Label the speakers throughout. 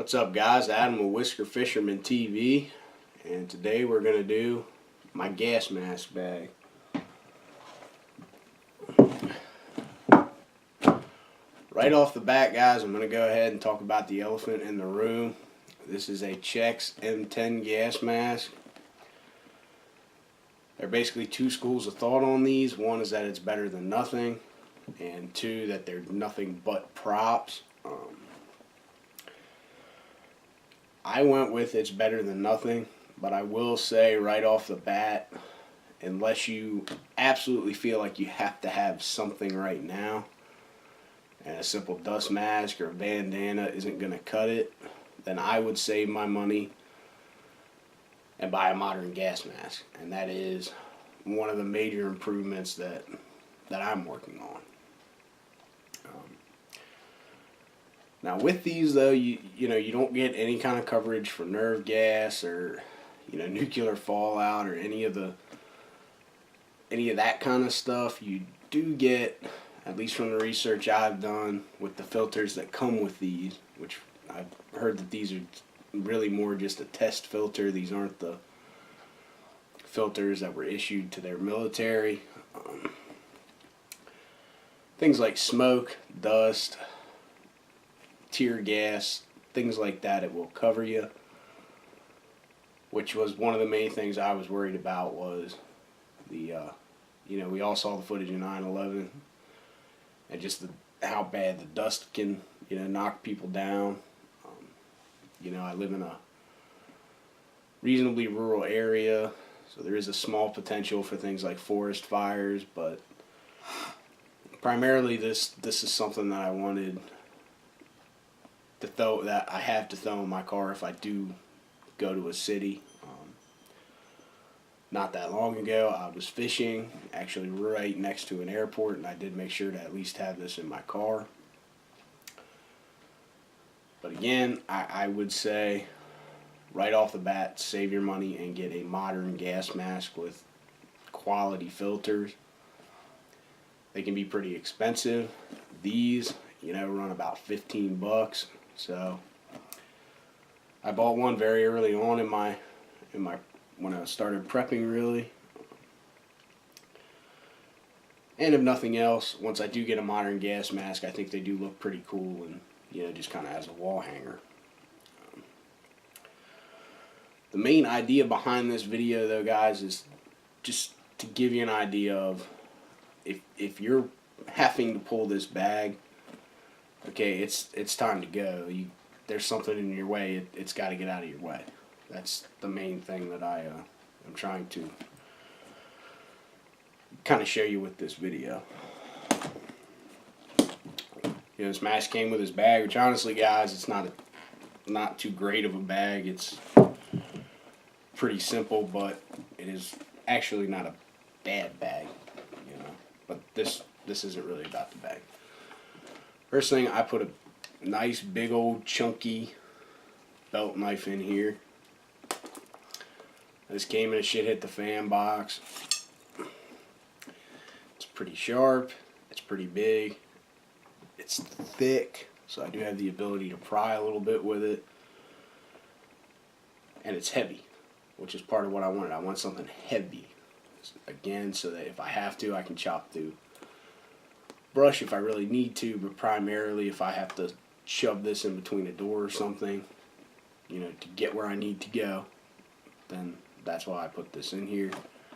Speaker 1: What's up, guys? Adam with Whisker Fisherman TV, and today we're going to do my gas mask bag. Right off the bat, guys, I'm going to go ahead and talk about the elephant in the room. This is a Chex M10 gas mask. There are basically two schools of thought on these. One is that it's better than nothing, and two, that they're nothing but props. I went with it's better than nothing, but I will say right off the bat, unless you absolutely feel like you have to have something right now, and a simple dust mask or a bandana isn't going to cut it, then I would save my money and buy a modern gas mask. And that is one of the major improvements that I'm working on. Now with these though, you don't get any kind of coverage for nerve gas or nuclear fallout or any of that kind of stuff. You do get, at least from the research I've done with the filters that come with these, which I've heard that these are really more just a test filter. These aren't the filters that were issued to their military. Things like smoke, dust, tear gas, things like that, it will cover you, which was one of the main things I was worried about. Was the we all saw the footage of 9/11 and just how bad the dust can knock people down. I live in a reasonably rural area, so there is a small potential for things like forest fires, but primarily this is something that I wanted that I have to throw in my car if I do go to a city. Not that long ago, I was fishing actually right next to an airport, and I did make sure to at least have this in my car. But again, I would say right off the bat, save your money and get a modern gas mask with quality filters. They can be pretty expensive. These run about 15 bucks. So I bought one very early on in my when I started prepping, really. And if nothing else, once I do get a modern gas mask, I think they do look pretty cool, and just kind of as a wall hanger. The main idea behind this video, though, guys, is just to give you an idea of if you're having to pull this bag, okay, it's time to go. There's something in your way. It's got to get out of your way. That's the main thing that I am trying to kind of show you with this video. This mask came with this bag, which honestly, guys, it's not too great of a bag. It's pretty simple, but it is actually not a bad bag, But this isn't really about the bag. First thing, I put a nice big old chunky belt knife in here. This came in a shit hit the fan box. It's pretty sharp, it's pretty big, it's thick, so I do have the ability to pry a little bit with it. And it's heavy, which is part of what I wanted. I want something heavy, again, so that if I have to, I can chop through brush if I really need to, but primarily if I have to shove this in between a door or something, to get where I need to go, then that's why I put this in here.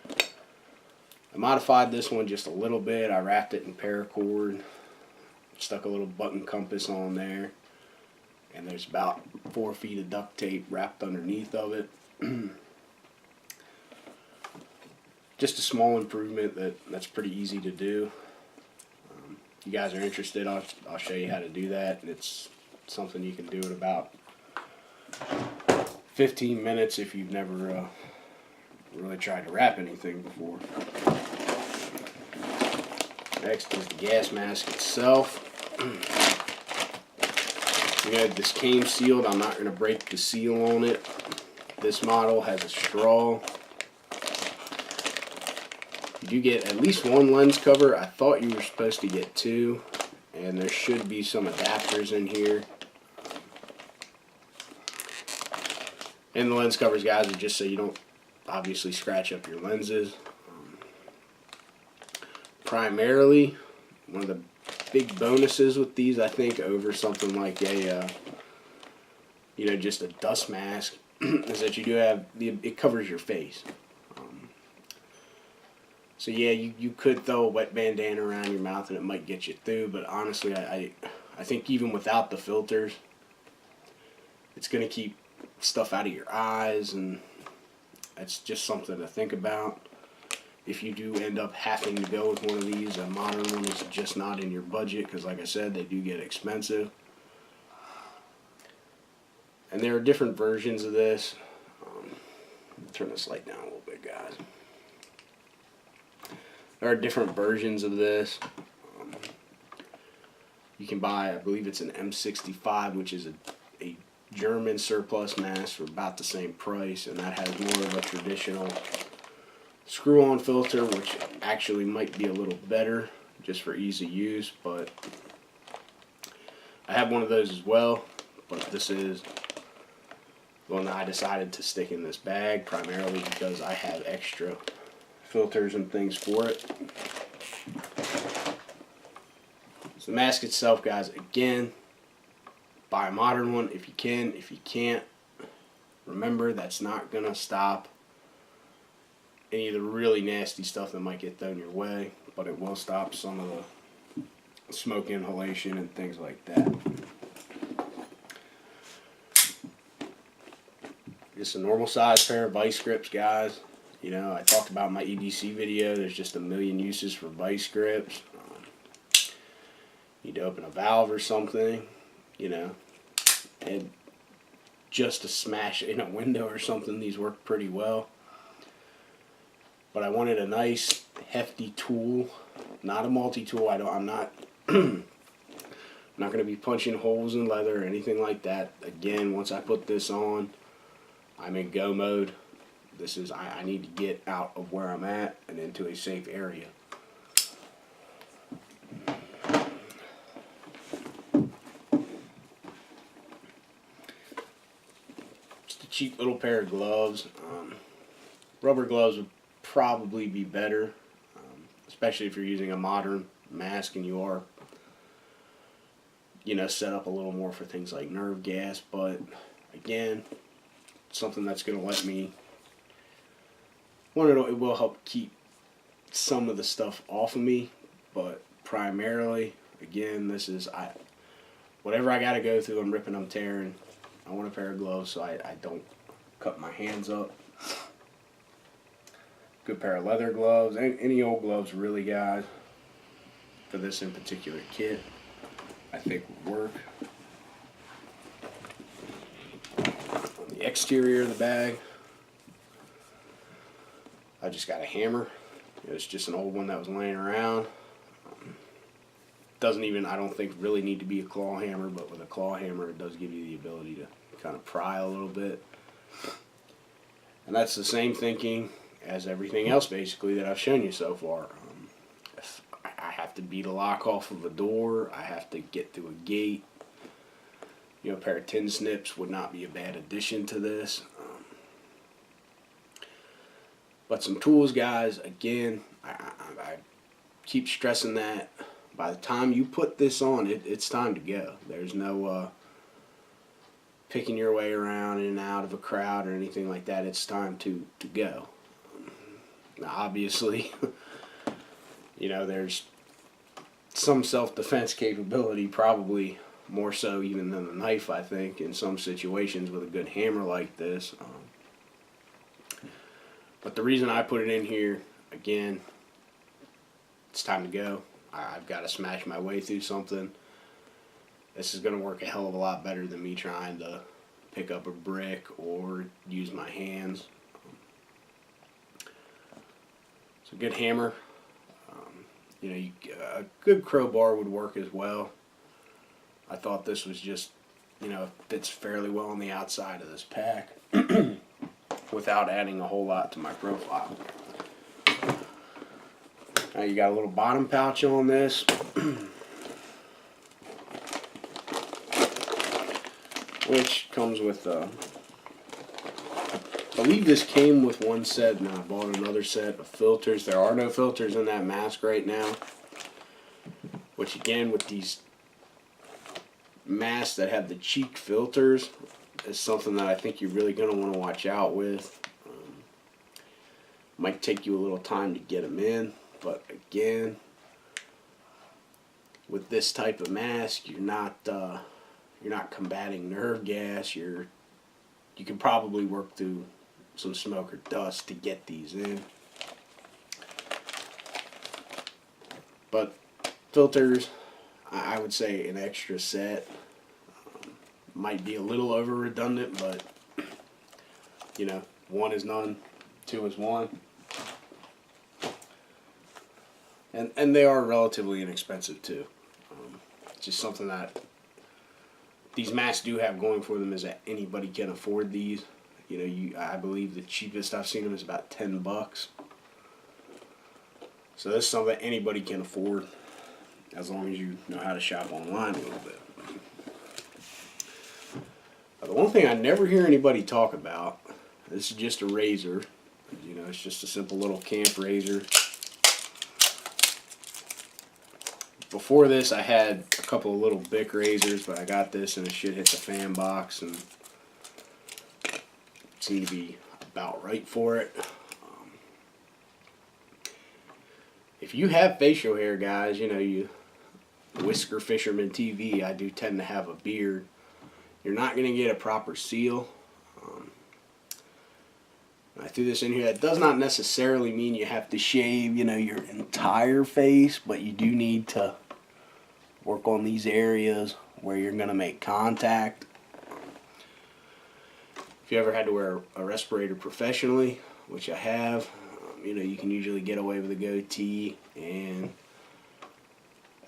Speaker 1: I modified this one just a little bit. I wrapped it in paracord, stuck a little button compass on there, and there's about 4 feet of duct tape wrapped underneath of it. Just a small improvement that's pretty easy to do. If you guys are interested, I'll show you how to do that. It's something you can do in about 15 minutes if you've never really tried to wrap anything before. Next is the gas mask itself. This came sealed. I'm not going to break the seal on it. This model has a straw. You do get at least one lens cover. I thought you were supposed to get two, and there should be some adapters in here. And the lens covers, guys, are just so you don't obviously scratch up your lenses. Primarily, one of the big bonuses with these, I think, over something like a, just a dust mask, is that you do have, it covers your face. So yeah, you could throw a wet bandana around your mouth and it might get you through, but honestly, I think even without the filters, it's going to keep stuff out of your eyes, and it's just something to think about. If you do end up having to go with one of these, a modern one is just not in your budget, because like I said, they do get expensive. And there are different versions of this. Turn this light down a little bit, guys. There are different versions of this. You can buy, I believe it's an M65, which is a German surplus mask for about the same price, and that has more of a traditional screw-on filter, which actually might be a little better just for ease of use. But I have one of those as well, but this is the one that I decided to stick in this bag, primarily because I have extra filters and things for it. So the mask itself, guys, again, buy a modern one if you can. If you can't, remember, that's not going to stop any of the really nasty stuff that might get thrown your way, but it will stop some of the smoke inhalation and things like that. Just a normal size pair of vice grips, guys. I talked about in my EDC video, there's just a million uses for vice grips. Need to open a valve or something, and just to smash in a window or something, these work pretty well. But I wanted a nice hefty tool, not a multi-tool. I'm not I'm not going to be punching holes in leather or anything like that. Again, once I put this on, I'm in go mode. This is, I need to get out of where I'm at and into a safe area. Just a cheap little pair of gloves. Rubber gloves would probably be better, especially if you're using a modern mask and you are, set up a little more for things like nerve gas. But again, something that's going to let me, it will help keep some of the stuff off of me, but primarily, again, this is, whatever I got to go through, I'm ripping, I'm tearing. I want a pair of gloves so I don't cut my hands up. Good pair of leather gloves, any old gloves really, guys, for this in particular kit, I think would work. On the exterior of the bag, I just got a hammer. It's just an old one that was laying around. Doesn't even, I don't think, really need to be a claw hammer, but with a claw hammer it does give you the ability to kind of pry a little bit. And that's the same thinking as everything else basically that I've shown you so far. If I have to beat a lock off of a door, I have to get through a gate, a pair of tin snips would not be a bad addition to this. But some tools, guys, again, I keep stressing that by the time you put this on, it's time to go. There's no picking your way around in and out of a crowd or anything like that. It's time to go. Now, obviously, there's some self-defense capability, probably more so even than the knife, I think, in some situations with a good hammer like this. But the reason I put it in here, again, it's time to go. I've got to smash my way through something. This is going to work a hell of a lot better than me trying to pick up a brick or use my hands. It's a good hammer. A good crowbar would work as well. I thought this was just, fits fairly well on the outside of this pack without adding a whole lot to my profile. Now you got a little bottom pouch on this. Which comes with believe this came with one set, and I bought another set of filters. There are no filters in that mask right now, which again, with these masks that have the cheek filters, is something that I think you're really going to want to watch out with. Might take you a little time to get them in, but again, with this type of mask, you're not combating nerve gas. You can probably work through some smoke or dust to get these in. But filters, I would say an extra set. Might be a little over redundant, but you know, one is none, two is one. And they are relatively inexpensive too. Just something that these masks do have going for them is that anybody can afford these. You know, I believe the cheapest I've seen them is about $10. So this is something that anybody can afford, as long as you know how to shop online a little bit. The one thing I never hear anybody talk about, this is just a razor. You know, it's just a simple little camp razor. Before this, I had a couple of little Bic razors, but I got this and it shit hit the fan box and it seemed to be about right for it. If you have facial hair, guys, you know, you whisker fishermantv, I do tend to have a beard. You're not going to get a proper seal. I threw this in here. That does not necessarily mean you have to shave, you know, your entire face, but you do need to work on these areas where you're going to make contact. If you ever had to wear a respirator professionally, which I have, you know, you can usually get away with a goatee and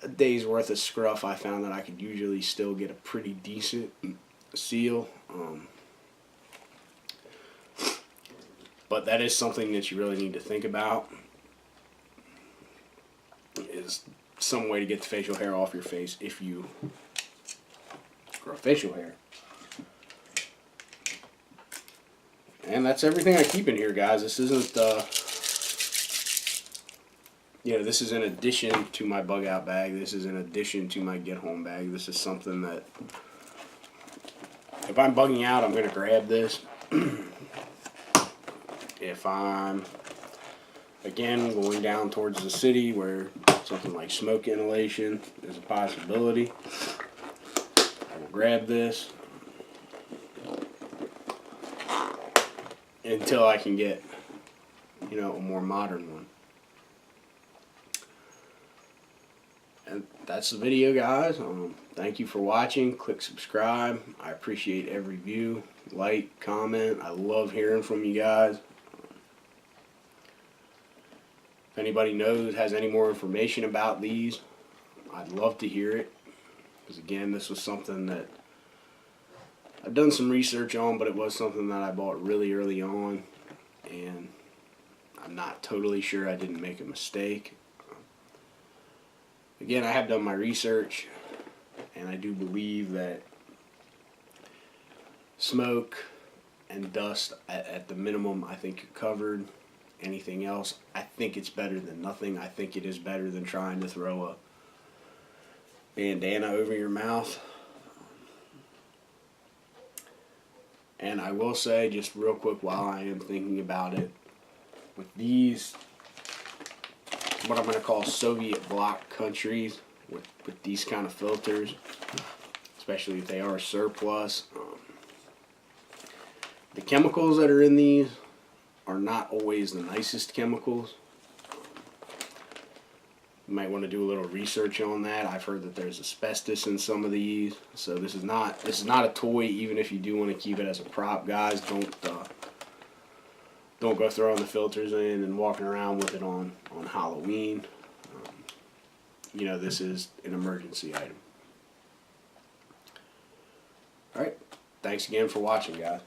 Speaker 1: a day's worth of scruff. I found that I could usually still get a pretty decent seal. But that is something that you really need to think about, is some way to get the facial hair off your face if you grow facial hair. And that's everything I keep in here, guys. This isn't, you know, this is in addition to my bug out bag. This is in addition to my get home bag. This is something that, if I'm bugging out, I'm going to grab this. If I'm, again, going down towards the city where something like smoke inhalation is a possibility, I will grab this until I can get, you know, a more modern one. And that's the video, guys. Thank you for watching. Click subscribe. I appreciate every view, like, comment. I love hearing from you guys. If anybody has any more information about these, I'd love to hear it. Because again, this was something that I've done some research on, but it was something that I bought really early on, and I'm not totally sure I didn't make a mistake. Again, I have done my research, and I do believe that smoke and dust, at the minimum, I think you're covered. Anything else, I think it's better than nothing. I think it is better than trying to throw a bandana over your mouth. And I will say, just real quick while I am thinking about it, with these, what I'm going to call Soviet bloc countries, with these kind of filters, especially if they are surplus, the chemicals that are in these are not always the nicest chemicals. You might want to do a little research on that. I've heard that there's asbestos in some of these, so this is not a toy. Even if you do want to keep it as a prop, guys, don't go throwing the filters in and walking around with it on Halloween. You know, this is an emergency item. All right, thanks again for watching, guys.